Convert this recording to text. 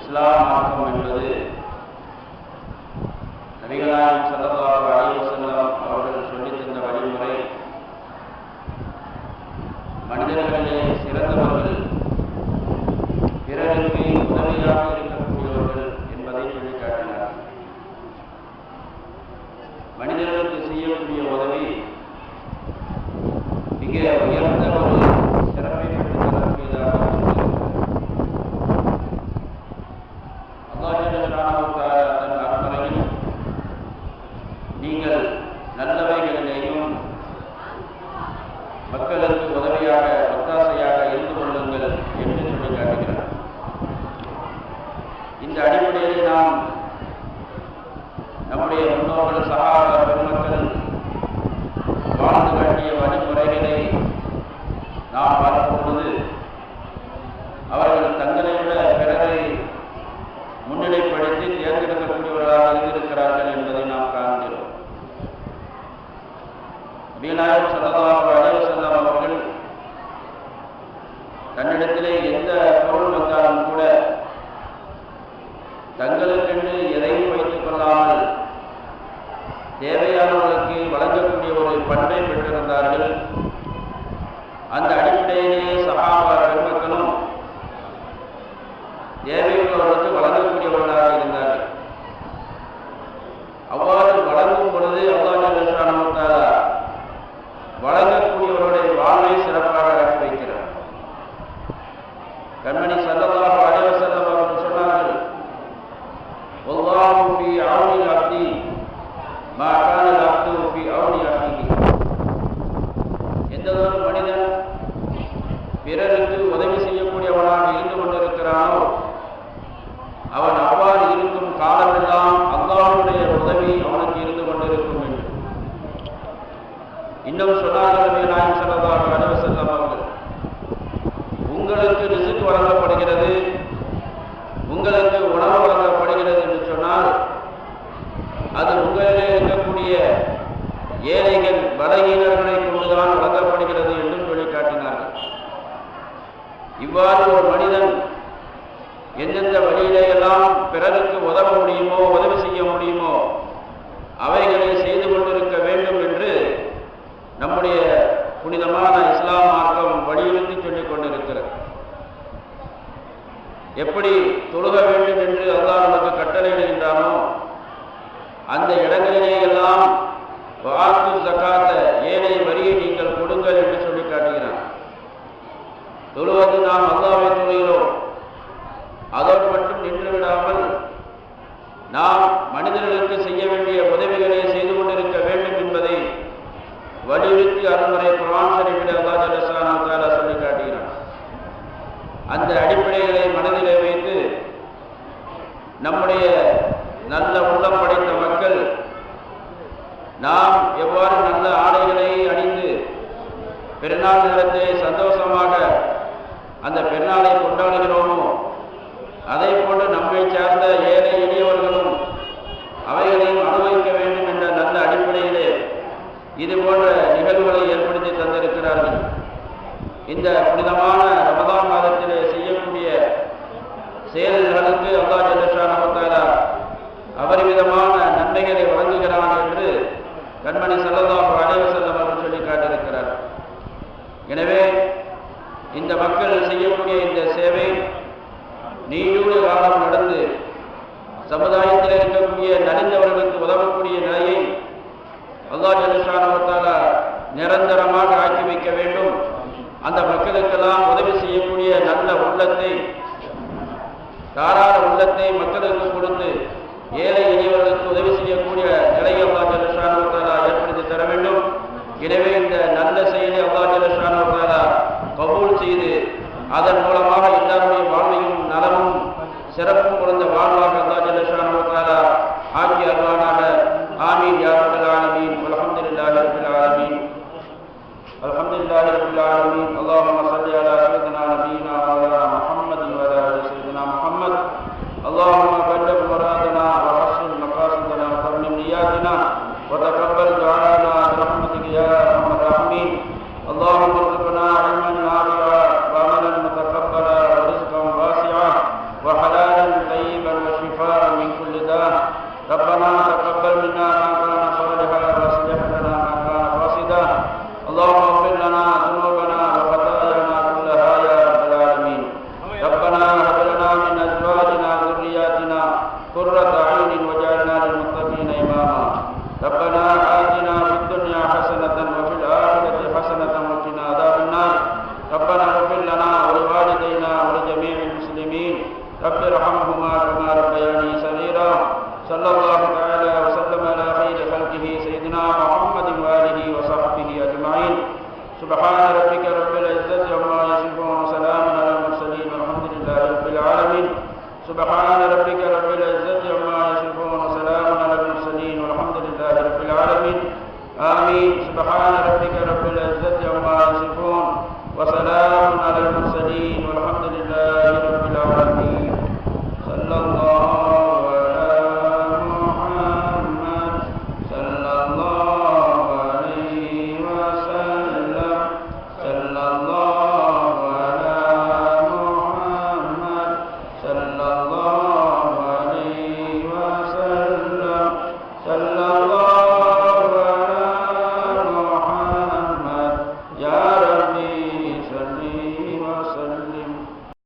இஸ்லாம் மார்க்கம் என்பது நபிகள் நாயகம் ஸல்லல்லாஹு அலைஹி வஸல்லம் அவர்கள் சொல்லித் தந்த வழிமுறை. மனிதர்களிலே சிறந்தவர்கள் பிறருக்கு உதவியாக இருக்கக்கூடியவர்கள் என்பதை சொல்லிக் காட்டினார். மனிதர்களுக்கு செய்யக்கூடிய உதவி மிக உயர்ந்த ஒரு சிறப்பை பெற்று தரக்கூடியதாக தன் அருமறையில் நீங்கள் நல்லவைகளிலேயும் மக்களுக்கு உதவியாக ஒத்தாசையாக இருந்து கொள்ளுங்கள் என்று சொல்லி காட்டுகிறார். இந்த அடிப்படையில் நாம் நம்முடைய முன்னோர்கள் சஹாபா பெருமக்கள் வாழ்ந்து காட்டிய வழிமுறைகளை நாம் பார்க்கும் பொழுது அவர்கள் தங்களை விட பிறரை முன்னிலைப்படுத்தி தேர்ந்தெடுக்கக்கூடியவர்களாக இருந்திருக்கிறார்கள் என்பதை நாம் காண்கிறோம். நபிகள் நாயகம் ஸல்லல்லாஹு அலைஹி வஸல்லம் அவர்கள் தன்னிடத்திலே எந்த பொருள் வந்தாலும் கூட தங்களுக்கென்று எதையும் வைத்துக் கொள்ளாமல் தேவையானவர்களுக்கு வழங்கக்கூடிய ஒரு பண்பை பெற்றிருந்தார்கள். அந்த அடிப்படையிலேயே சஹாபா பெருமக்களும் தேவையுள்ளவர்களுக்கு வழங்கக்கூடியவர்களாக இருந்தார்கள். அவ்வாறு வழங்கும் பொழுது அல்லாஹ் ஜல்ல தஆலா வழங்கக்கூடியவர்களுடைய வாழ்வை சிறப்பாக ஆக்கி வைக்கிறார். கண்மணி ஸல்லல்லாஹு அலைஹி வஸல்லம் அவர்கள் சொன்னார்கள், வல்லாஹு ஃபீ அவ்னி அப்தி மா கான அப்து ஃபீ அவ்னி அஹீஹி. எந்த ஒரு மனிதன் பிறருக்கு உதவி செய்யக்கூடியவனாக இருந்து கொண்டிருக்கிறானோ அவன் அவ்வாறு இருக்கும் காலமெல்லாம் அல்லாஹ்வுடைய உதவி அவனுக்கு இருந்து கொண்டிருக்கும் என்று. இன்னும் சொன்னார்கள் நபிகள் நாயகம் ஸல்லல்லாஹு அலைஹி வஸல்லம் அவர்கள், உங்களுக்கு ரிஸ்க் வழங்கப்படுகிறது, உங்களுக்கு உணவு வழங்கப்படுகிறது என்று சொன்னால் அது உங்களிலே இருக்கக்கூடிய ஏழைகள் பலகீனர்களை கொண்டுதான் வழங்கப்படுகிறது என்றும் சொல்லி காட்டினார்கள். இவ்வாறு ஒரு மனிதன் எந்தெந்த வழியிலேயெல்லாம் பிறருக்கு உதவ முடியுமோ, உதவி செய்ய முடியுமோ அவைகளை செய்து கொண்டிருக்க வேண்டும் என்று நம்முடைய புனிதமான இஸ்லாம் மார்க்கம் வலியுறுத்தி சொல்லிக் கொண்டிருக்கிறது. எப்படி தொழுக வேண்டும் என்று அல்லாஹ் நமக்கு கட்டளையிடுகின்றானோ அந்த இடங்களிலே எல்லாம் வாத்து ஜகாத்த ஏழை வரியை நீங்கள் கொடுங்கள் என்று சொல்லி காட்டுகிறான். தொழுவது நாம் அல்லாஹ்வை தொழுகிறோம், அதோடு மட்டும் நின்று விடாமல் நாம் மனிதர்களுக்கு செய்ய வேண்டிய உதவிகளை செய்து கொண்டிருக்க வேண்டும் என்பதை வலியுறுத்தி அருள்முறை குர்ஆன் ஷரீஃபில் அல்லாஹ் ஜல்ல தஆலா சொல்லி காட்டுகிறான். அந்த அடிப்படைகளை மனதிலே வைத்து நம்முடைய நல்ல உள்ளம் படைத்த மக்கள் நாம் எவ்வாறு நல்ல ஆடைகளை அணிந்து பெருநாள் நேரத்தை சந்தோஷமாக அந்த பெருநாளை கொண்டாடுகிறோமோ அதை போன்று நம்மை சார்ந்த ஏழை எளியவர்களும் அவைகளையும் அனுபவிக்க வேண்டும் என்ற நல்ல அடிப்படையிலே இது போன்ற நிகழ்வுகளை ஏற்படுத்தி தந்திருக்கிறார்கள். இந்த புனிதமான ரமதான் மாதத்திலே செய்யக்கூடிய செயல்களுக்கு அல்லாஹ் ஜல்ல தஆலா அபரிமிதமான நன்மைகளை வழங்குகிறான் என்று கண்மணி ஸல்லல்லாஹு அலைஹி வஸல்லம் அவர்கள் சொல்லி காட்டியிருக்கிறார். எனவே இந்த மக்கள் செய்யக்கூடிய இந்த சேவை நீண்ட காலம் நடந்து சமுதாயத்தில் இருக்கக்கூடிய நலிந்தவர்களுக்கு உதவக்கூடிய நிலையை அல்லாஹ் ஜல்ல தஆலா நிரந்தரமாக ஆக்கி வைக்க வேண்டும். அந்த மக்களுக்கெல்லாம் உதவி செய்யக்கூடிய நல்ல உள்ளத்தை, தாராள உள்ளத்தை மக்களுக்கு கொடுத்து ஏழை எளியவர்களுக்கு உதவி செய்யக்கூடிய நிலையை அல்லாஹ் ஜல்ல தஆலா ஏற்படுத்தி தர வேண்டும். எனவே இந்த நல்ல செயலை அல்லாஹ் ஜல்ல தஆலா கபூல் செய்து அதன் மூலமாக எல்லாருடைய வாழ்வையும் நலமும் சிறப்பும் குறைந்த வாழ்வாக அல்லாஹ் ஜல்ல தஆலா ஆக்கி அருள்வானாக. ஆமீன் யா ரப்பல் ஆலமீன். அல்ஹம்துலில்லாஹி ரப்பில் ஆலமீன். அல்ஹம்துலில்லாஹி ரப்பில் ஆலமீன். அல்லாஹும்ம ஸல்லி அலா சய்யிதினா நபியினா வ அலா முஹம்மதின் வ அலா ஆலி சய்யிதினா முஹம்மத். அல்லாஹும்ம பல்லிக் முராதனா வ ஹஸ்ஸின் மகாசிதனா வ தம்மிம் நியாத்தினா வ தகப்பல் துஆனா برحمتك يا ارحم الراحمين. اللهم ارزقنا علما نافعا وعملا متقبلا سبحان ربك رب العزة